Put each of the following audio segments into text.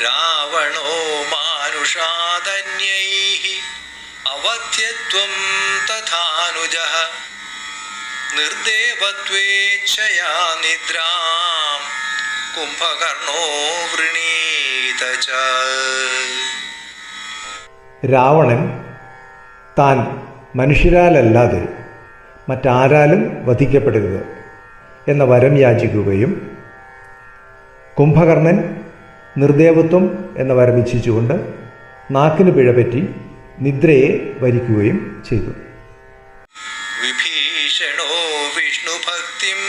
രാവണോ മാനുഷാദന്യൈഃ അവധ്യത്വം തഥാനുജഃ നിർദേവത്വേച്ഛയാ നിദ്രാം കുംഭകർണോ വൃണീത ച. രാവണൻ താൻ മനുഷ്യരാലല്ലാതെ മറ്റാരാലും വധിക്കപ്പെടരുത് എന്ന വരം യാചിക്കുകയും കുംഭകർണൻ നിർദേവത്വം എന്ന വരം ഇച്ഛിച്ചുകൊണ്ട് നാക്കിന് പിഴപറ്റി നിദ്രയെ വരിക്കുകയും ചെയ്തു. വിഭീഷണോ വിഷ്ണുഭക്തിം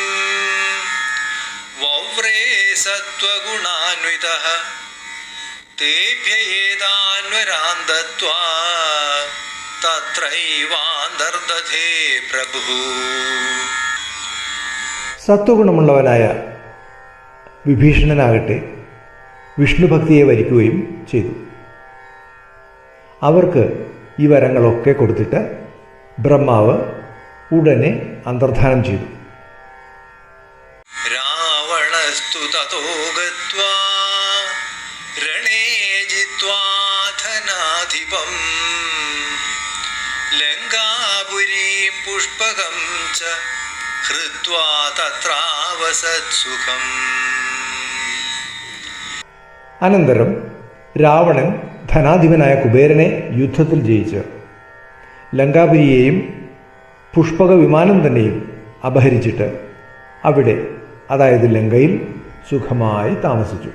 വവ്രേ സത്വഗുണാന്വിതഃ തേഭ്യേതാന്വരാൻ ദത്വാ തത്രൈവാന്തർദധേ പ്രഭുഃ. സത്വഗുണമുള്ളവനായ വിഭീഷണനാകട്ടെ വിഷ്ണുഭക്തിയെ വരിക്കുകയും ചെയ്തു. അവർക്ക് ഈ വരങ്ങളൊക്കെ കൊടുത്തിട്ട് ബ്രഹ്മാവ് ഉടനെ അന്തർധാനം ചെയ്തു. രാവണസ്തു തതോ ഗത്വാ രണേ ജിത്വാ ധനാധിപം ലങ്കാപുരീം പുഷ്പകം ച ഹൃത്വാ തത്രാവസത് സുഖം. അനന്തരം രാവണൻ ധനാധിപനായ കുബേരനെ യുദ്ധത്തിൽ ജയിച്ച് ലങ്കാപുരിയെയും പുഷ്പക വിമാനം തന്നെയും അപഹരിച്ചിട്ട് അവിടെ, അതായത് ലങ്കയിൽ, സുഖമായി താമസിച്ചു.